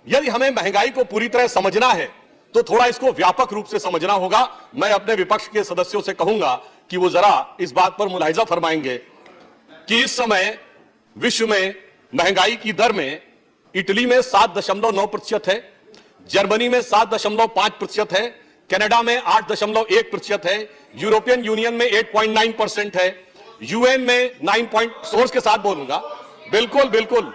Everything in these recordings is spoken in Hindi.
यदि हमें महंगाई को पूरी तरह समझना है तो थोड़ा इसको व्यापक रूप से समझना होगा। मैं अपने विपक्ष के सदस्यों से कहूंगा कि वो जरा इस बात पर मुलाहिजा फरमाएंगे कि इस समय विश्व में महंगाई की दर में इटली में 7.9% है, जर्मनी में 7.5% है, कनाडा में 8.1% है, यूरोपियन यूनियन में 8.9% है, यूएन में 9 सोर्स के साथ बोलूंगा, बिल्कुल बिल्कुल,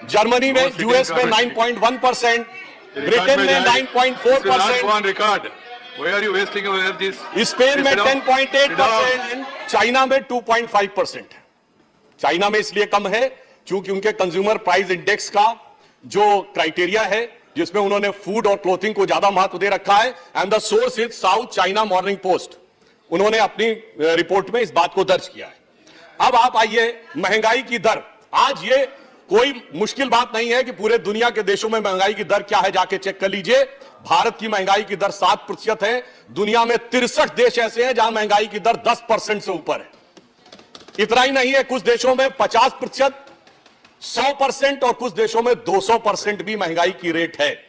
जर्मनी में, यूएस में 9.1%, ब्रिटेन में 9.4%, स्पेन में 10.8%, चाइना में 2.5%। चाइना में इसलिए कम है क्योंकि उनके कंज्यूमर प्राइस इंडेक्स का जो क्राइटेरिया है, जिसमें उन्होंने फूड और क्लोथिंग को ज्यादा महत्व दे रखा है, and the source is south China morning post, उन्होंने अपनी रिपोर्ट में इस बात को दर्ज किया है। अब आप आइए महंगाई की दर, आज ये कोई मुश्किल बात नहीं है कि पूरे दुनिया के देशों में महंगाई की दर क्या है, जाके चेक कर लीजिए। भारत की महंगाई की दर 7% है, दुनिया में 63 देश ऐसे हैं जहां महंगाई की दर 10% से ऊपर है। इतना ही नहीं है, कुछ देशों में 50%, 100% और कुछ देशों में 200% भी महंगाई की रेट है।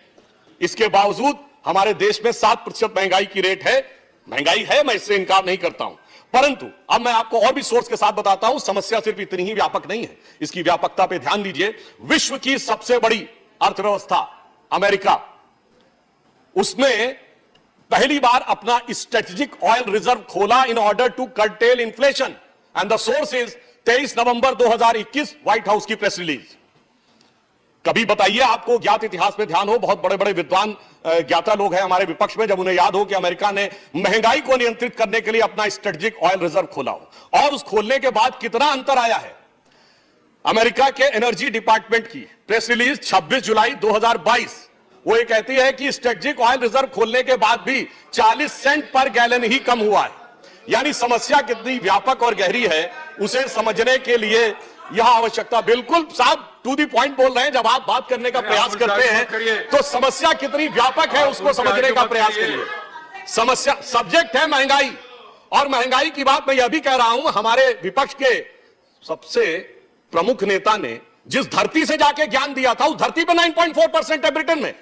इसके बावजूद हमारे देश में 7% महंगाई की रेट है। महंगाई है, मैं इससे इनकार नहीं करता हूं, परंतु अब मैं आपको और भी सोर्स के साथ बताता हूं, समस्या सिर्फ इतनी ही व्यापक नहीं है, इसकी व्यापकता पे ध्यान दीजिए। विश्व की सबसे बड़ी अर्थव्यवस्था अमेरिका, उसने पहली बार अपना स्ट्रेटेजिक ऑयल रिजर्व खोला in order to curtail inflation, and the source is 23 नवंबर 2021 व्हाइट हाउस की प्रेस रिलीज। कभी बताइए, आपको ज्ञात इतिहास में ध्यान हो, बहुत बड़े बड़े विद्वान ज्ञाता लोग हैं हमारे विपक्ष में, जब उन्हें याद हो कि अमेरिका ने महंगाई को नियंत्रित करने के लिए अपना स्ट्रेटेजिक ऑयल रिजर्व खोला हो, और उस खोलने के बाद कितना अंतर आया है। अमेरिका के एनर्जी डिपार्टमेंट की प्रेस रिलीज 26 जुलाई 2022, वो ये कहती है कि स्ट्रेटेजिक ऑयल रिजर्व खोलने के बाद भी 40 सेंट पर गैलन ही कम हुआ है। यानी समस्या कितनी व्यापक और गहरी है, उसे समझने के लिए यह आवश्यकता, बिल्कुल साहब टू दी पॉइंट बोल रहे हैं, जब आप बात करने का प्रयास करते हैं तो समस्या कितनी व्यापक है उसको समझने का प्रयास करिए। समस्या, सब्जेक्ट है महंगाई, और महंगाई की बात मैं यह भी कह रहा हूं, हमारे विपक्ष के सबसे प्रमुख नेता ने जिस धरती से जाके ज्ञान दिया था, उस धरती पर 9.4% है ब्रिटेन में।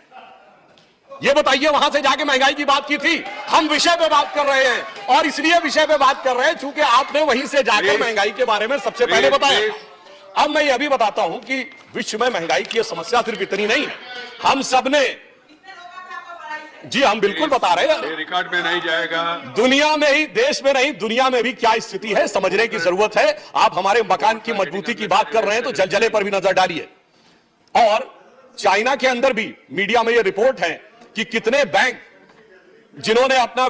ये बताइए, वहां से जाके महंगाई की बात की थी। हम विषय पे बात कर रहे हैं, और इसलिए विषय पे बात कर रहे हैं क्योंकि आपने वहीं से जाकर महंगाई के बारे में सबसे पहले बताया। अब मैं यह भी बताता हूं कि विश्व में महंगाई की समस्या सिर्फ इतनी नहीं है, हम सबने, जी हम बिल्कुल बता रहे हैं, रिकॉर्ड में नहीं जाएगा, दुनिया में ही, देश में नहीं, दुनिया में भी क्या स्थिति है समझने की जरूरत है। आप हमारे मकान की मजबूती की बात कर रहे हैं तो जलजले पर भी नजर डालिए। और चाइना के अंदर भी मीडिया में यह रिपोर्ट है कि कितने बैंक जिन्होंने अपना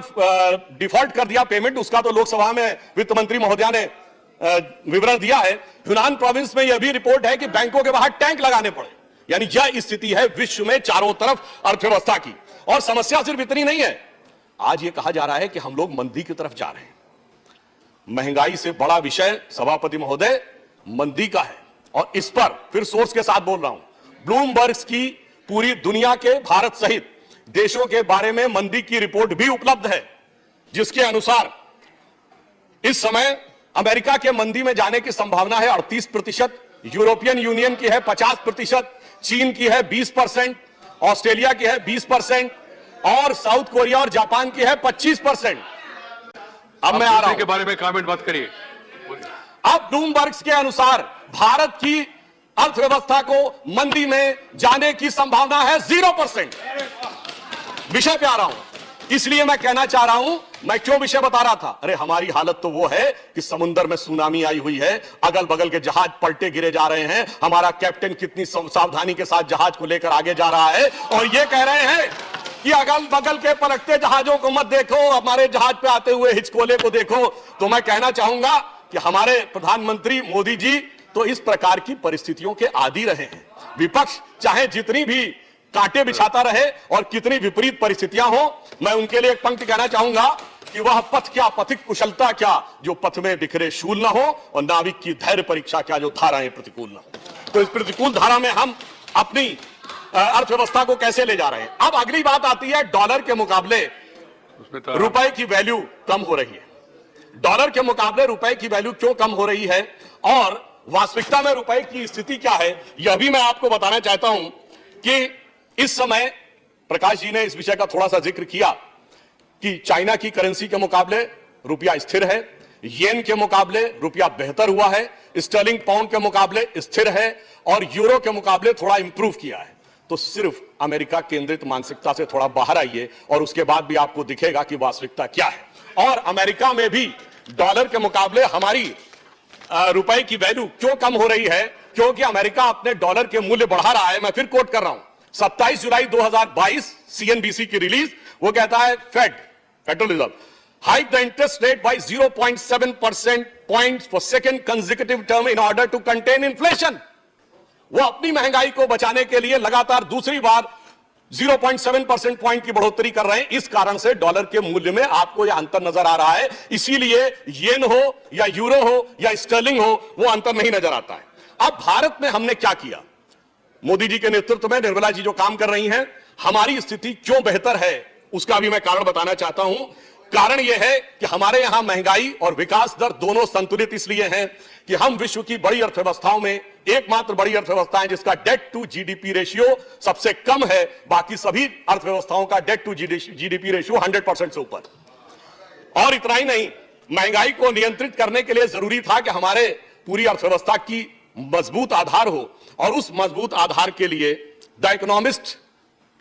डिफॉल्ट कर दिया पेमेंट, उसका तो लोकसभा में वित्त मंत्री महोदया ने विवरण दिया है। यूनान प्रोविंस में यह भी रिपोर्ट है कि बैंकों के बाहर टैंक लगाने पड़े। यानी यह स्थिति है विश्व में चारों तरफ अर्थव्यवस्था की। और समस्या सिर्फ इतनी नहीं है, आज यह कहा जा रहा है कि हम लोग मंदी की तरफ जा रहे हैं। महंगाई से बड़ा विषय सभापति महोदय मंदी का है, और इस पर फिर सोर्स के साथ बोल रहा हूं, ब्लूमबर्ग की पूरी दुनिया के, भारत सहित देशों के बारे में मंदी की रिपोर्ट भी उपलब्ध है, जिसके अनुसार इस समय अमेरिका के मंदी में जाने की संभावना है 38%, यूरोपियन यूनियन की है 50%, चीन की है 20%, ऑस्ट्रेलिया की है 20%, और साउथ कोरिया और जापान की है 25%। अब मैं आ रहा हूं के बारे में कमेंट मत करिए। अब ब्लूमबर्ग के अनुसार भारत की अर्थव्यवस्था को मंदी में जाने की संभावना है 0%। विषय पे आ रहा हूं, इसलिए मैं कहना चाह रहा हूं, मैं क्यों विषय बता रहा था, अरे हमारी हालत तो वो है कि समुद्र में सुनामी आई हुई है, अगल बगल के जहाज पलटे गिरे जा रहे हैं, हमारा कैप्टन कितनी सावधानी के साथ जहाज को लेकर आगे जा रहा है, और ये कह रहे हैं कि अगल बगल के पलटते जहाजों को मत देखो, हमारे जहाज पे आते हुए हिचकोले को देखो। तो मैं कहना चाहूंगा कि हमारे प्रधानमंत्री मोदी जी तो इस प्रकार की परिस्थितियों के आदी रहे हैं। विपक्ष चाहे जितनी भी कांटे बिछाता रहे और कितनी विपरीत परिस्थितियां हो, मैं उनके लिए एक पंक्ति कहना चाहूंगा कि वह पथ क्या, पथिक कुशलता क्या, जो पथ में बिखरे शूल न हो, और नाविक की धैर्य परीक्षा क्या, जो धाराएं प्रतिकूल न हो। तो इस प्रतिकूल धारा में हम अपनी अर्थव्यवस्था को कैसे ले जा रहे हैं। अब अगली बात आती है, डॉलर के मुकाबले रुपए की वैल्यू कम हो रही है। डॉलर के मुकाबले रुपए की वैल्यू क्यों कम हो रही है, और वास्तविकता में रुपए की स्थिति क्या है, यह भी मैं आपको बताना चाहता हूं कि इस समय प्रकाश जी ने इस विषय का थोड़ा सा जिक्र किया कि चाइना की करेंसी के मुकाबले रुपया स्थिर है, येन के मुकाबले रुपया बेहतर हुआ है, स्टर्लिंग पाउंड के मुकाबले स्थिर है और यूरो के मुकाबले थोड़ा इंप्रूव किया है। तो सिर्फ अमेरिका केंद्रित मानसिकता से थोड़ा बाहर आइए और उसके बाद भी आपको दिखेगा कि वास्तविकता क्या है। और अमेरिका में भी डॉलर के मुकाबले हमारी रुपए की वैल्यू क्यों कम हो रही है? क्योंकि अमेरिका अपने डॉलर के मूल्य बढ़ा रहा है। मैं फिर कोट कर रहा हूं, 27 जुलाई 2022 सीएनबीसी की रिलीज, वो कहता है Federal Reserve hike the interest rate by 0.7% points for second consecutive term in order to contain inflation. वो अपनी महंगाई को बचाने के लिए लगातार दूसरी बार 0.7% पॉइंट की बढ़ोतरी कर रहे हैं। इस कारण से डॉलर के मूल्य में आपको यह अंतर नजर आ रहा है। इसीलिए येन हो या यूरो हो या स्टर्लिंग हो, वो अंतर नहीं नजर आता है। अब भारत में हमने क्या किया? मोदी जी के नेतृत्व में निर्मला जी जो काम कर रही हैं, हमारी स्थिति क्यों बेहतर है उसका भी मैं कारण बताना चाहता हूं। कारण यह है कि हमारे यहां महंगाई और विकास दर दोनों संतुलित इसलिए हैं कि हम विश्व की बड़ी अर्थव्यवस्थाओं में एकमात्र बड़ी अर्थव्यवस्था है जिसका डेट टू जीडीपी रेशियो सबसे कम है। बाकी सभी अर्थव्यवस्थाओं का डेट टू जीडीपी रेशियो 100% से ऊपर। और इतना ही नहीं, महंगाई को नियंत्रित करने के लिए जरूरी था कि हमारे पूरी अर्थव्यवस्था की मजबूत आधार हो, और उस मजबूत आधार के लिए द इकोनॉमिस्ट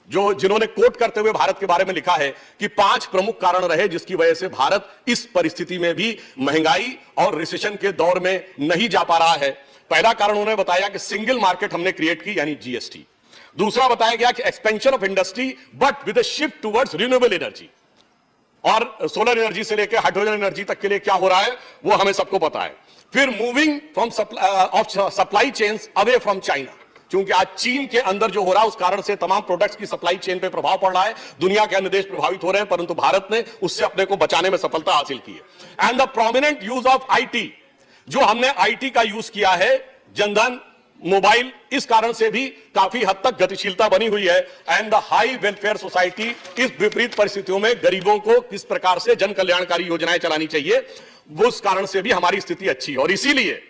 जिन्होंने कोट करते हुए भारत के बारे में लिखा है कि 5 प्रमुख कारण रहे जिसकी वजह से भारत इस परिस्थिति में भी महंगाई और रिसेशन के दौर में नहीं जा पा रहा है। पहला कारण उन्होंने बताया कि सिंगल मार्केट हमने क्रिएट की, यानी जीएसटी। दूसरा बताया गया कि expansion of industry but with a shift towards renewable energy, और सोलर एनर्जी से लेकर हाइड्रोजन एनर्जी तक के लिए क्या हो रहा है वो हमें सबको पता है। फिर moving from supply chains away from China, क्योंकि आज चीन के अंदर जो हो रहा है उस कारण से तमाम प्रोडक्ट्स की सप्लाई चेन पे प्रभाव पड़ रहा है। दुनिया के अन्य देश प्रभावित हो रहे हैं, परंतु भारत ने उससे अपने को बचाने में सफलता हासिल की है। And the prominent use of IT, जो हमने आईटी का यूज किया है, जनधन मोबाइल, इस कारण से भी काफी हद तक गतिशीलता बनी हुई है। And the high welfare society, इस विपरीत परिस्थितियों में गरीबों को किस प्रकार से जन कल्याणकारी योजनाएं चलानी चाहिए, वो उस कारण से भी हमारी स्थिति अच्छी है। और इसीलिए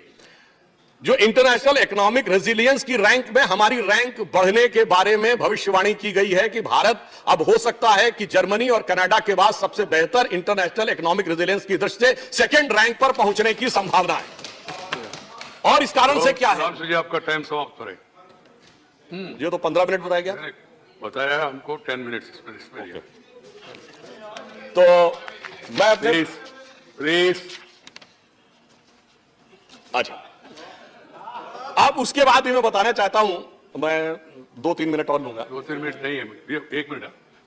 जो इंटरनेशनल इकोनॉमिक रेजिलियंस की रैंक में हमारी रैंक बढ़ने के बारे में भविष्यवाणी की गई है कि भारत अब हो सकता है कि जर्मनी और कनाडा के बाद सबसे बेहतर इंटरनेशनल इकोनॉमिक रेजिलियंस की दृष्टि से सेकंड रैंक पर पहुंचने की संभावना है। और इस कारण से क्या है? जी आपका टाइम समाप्त हो रहा है। ये तो 15 मिनट बताया गया, बताया हमको 10 मिनट इसमें। तो मैं अपने प्लीज अच्छा, अब उसके बाद भी मैं बताना चाहता हूं, मैं 2-3 मिनट और लूंगा। 2-3 मिनट नहीं है, 1 मिनट,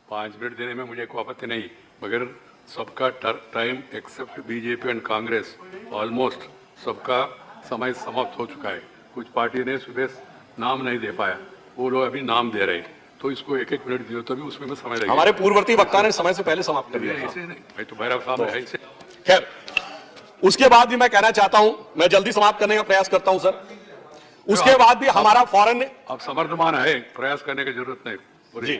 5 मिनट देने में मुझे कोई आपत्ति नहीं, मगर सबका time except BJP and Congress, almost सबका समय समाप्त हो चुका है। कुछ पार्टी ने सुबह नाम नहीं दे पाया, वो लोग अभी नाम दे रहे हैं, तो इसको 1-1 मिनट दियो तो भी उसमें भी समय लगेगा। हमारे पूर्ववर्ती वक्ता ने समय से पहले समाप्त कर दिया। ऐसे नहीं भाई, तो भैरव साहब है ऐसे। खैर, उसके बाद भी मैं कहना चाहता हूं, मैं जल्दी समाप्त करने का प्रयास करता हूं सर। उसके बाद भी हमारा फॉरेन, आप समर्थमान है, प्रयास करने की जरूरत नहीं जी।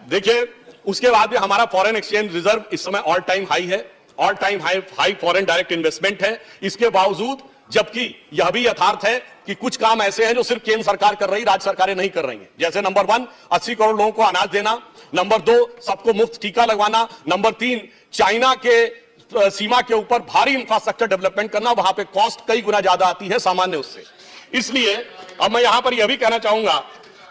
देखिए, उसके बाद भी हमारा फॉरेन एक्सचेंज रिजर्व इस समय ऑल टाइम हाई है, all time high foreign direct investment है। इसके बावजूद, जबकि यह भी यथार्थ है कि कुछ काम ऐसे हैं जो सिर्फ केंद्र सरकार कर रही, राज्य सरकारें नहीं कर रही हैं। जैसे नंबर 1, 80 करोड़ लोगों को अनाज देना, नंबर 2, सबको मुफ्त टीका लगवाना, नंबर 3, चाइना के सीमा के ऊपर भारी इंफ्रास्ट्रक्चर डेवलपमेंट करना, वहां पे कॉस्ट कई गुना ज्यादा आती है सामान्य उससे। इसलिए अब मैं यहां पर यह भी कहना चाहूंगा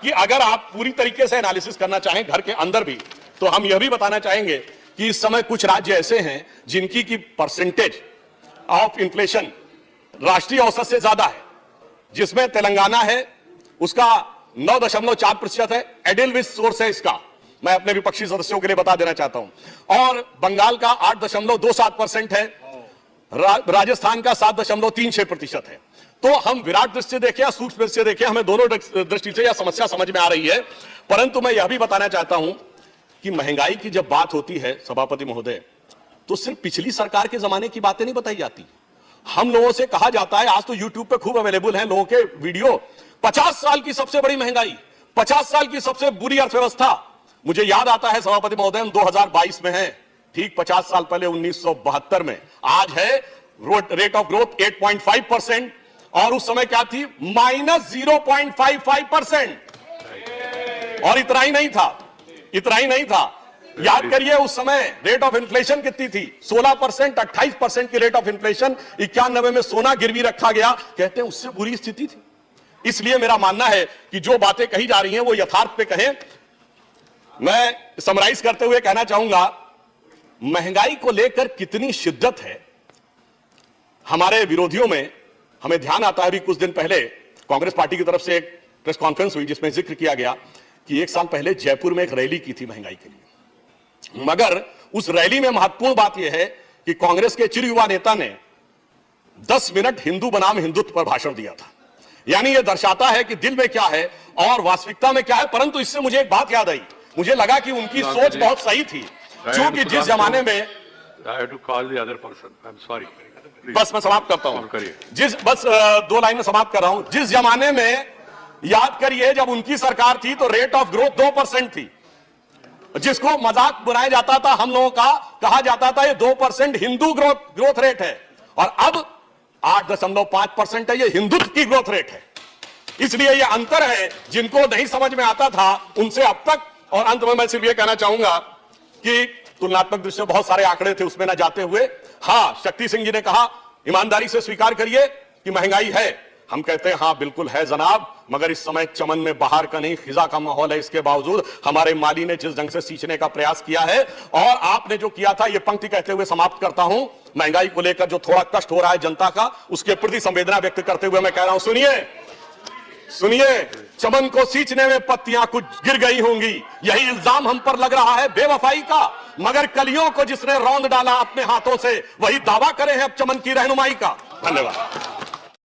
कि अगर आप पूरी तरीके से एनालिसिस करना चाहें घर के अंदर भी, तो हम यह भी बताना चाहेंगे कि इस समय कुछ राज्य ऐसे हैं जिनकी की परसेंटेज ऑफ इन्फ्लेशन राष्ट्रीय औसत से ज्यादा है, जिसमें तेलंगाना है, उसका 9.4% है। एडिलविस सोर्स है इसका, मैं अपने विपक्षी सदस्यों के लिए बता देना चाहता हूं। और बंगाल का 8.27% है, राजस्थान का 7.36% है। तो हम विराट दृष्टि से देखें या सूक्ष्म दृष्टि से देखें, हमें दोनों दृष्टि से यह समस्या समझ में आ रही है। परंतु मैं यह भी बताना चाहता हूं कि महंगाई की जब बात होती है सभापति महोदय, तो सिर्फ पिछली सरकार के जमाने की बातें नहीं बताई जाती। हम लोगों से कहा जाता है, आज तो यूट्यूब पे खूब अवेलेबल है लोगों के वीडियो, 50 साल की सबसे बड़ी महंगाई, 50 साल की सबसे बुरी अर्थव्यवस्था। मुझे याद आता है सभापति महोदय, हम 2022 में हैं, ठीक 50 साल पहले 1972 में। आज है रेट ऑफ ग्रोथ 8.5%, और उस समय क्या थी? -0.55%। और इतना ही नहीं था, याद करिए उस समय रेट ऑफ इन्फ्लेशन कितनी थी, 16%, 28% की रेट ऑफ इन्फ्लेशन, 91 में सोना गिरवी रखा गया, कहते हैं उससे बुरी स्थिति थी। इसलिए मेरा मानना है कि जो बातें कही जा रही हैं वो यथार्थ पे कहें। मैं समराइज करते हुए कहना चाहूंगा, महंगाई को लेकर कितनी शिद्दत है हमारे विरोधियों में, हमें ध्यान आता है अभी कुछ दिन पहले कांग्रेस पार्टी की तरफ से एक प्रेस कॉन्फ्रेंस हुई जिसमें जिक्र किया गया कि एक साल पहले जयपुर में एक रैली की थी महंगाई के लिए, मगर उस रैली में महत्वपूर्ण बात यह है कि कांग्रेस के चिर युवा नेता ने 10 मिनट हिंदू बनाम हिंदुत्व पर भाषण दिया था। यानी यह दर्शाता है कि दिल में क्या है और वास्तविकता में क्या है। परंतु इससे मुझे एक बात याद आई, मुझे लगा कि उनकी सोच बहुत सही थी, क्योंकि जिस जमाने में बस मैं समाप्त करता हूं, बस 2 लाइन में समाप्त कर रहा हूं। जिस जमाने में, याद करिए, जब उनकी सरकार थी तो रेट ऑफ ग्रोथ 2% थी, जिसको मजाक बनाया जाता था, हम लोगों का कहा जाता था ये 2% हिंदू ग्रोथ रेट है, और अब 8.5% है, ये हिंदुत्व की ग्रोथ रेट है। इसलिए ये अंतर है, जिनको नहीं समझ में आता था उनसे अब तक। और अंत में मैं सिर्फ ये कहना चाहूंगा कि तुलनात्मक दृष्टि से बहुत सारे आंकड़े थे, उसमें ना जाते हुए, हां, शक्ति सिंह जी ने कहा ईमानदारी से स्वीकार करिए कि महंगाई है। हम कहते हैं हां बिल्कुल है जनाब, मगर इस समय चमन में बाहर का नहीं खिजा का माहौल है। इसके बावजूद हमारे माली ने जिस ढंग से सींचने का प्रयास किया है और आपने जो किया था, यह पंक्ति कहते हुए समाप्त करता हूं, महंगाई को लेकर जो थोड़ा कष्ट हो रहा है जनता का, उसके प्रति संवेदना व्यक्त करते हुए मैं कह रहा हूं, सुनिए, चमन को सींचने में पत्तियां कुछ गिर गई होंगी, यही इल्जाम हम पर लग रहा है बेवफाई का, मगर कलियों को जिसने रौंद डाला अपने हाथों से, वही दावा करे हैं अब चमन की रहनुमाई का। धन्यवाद।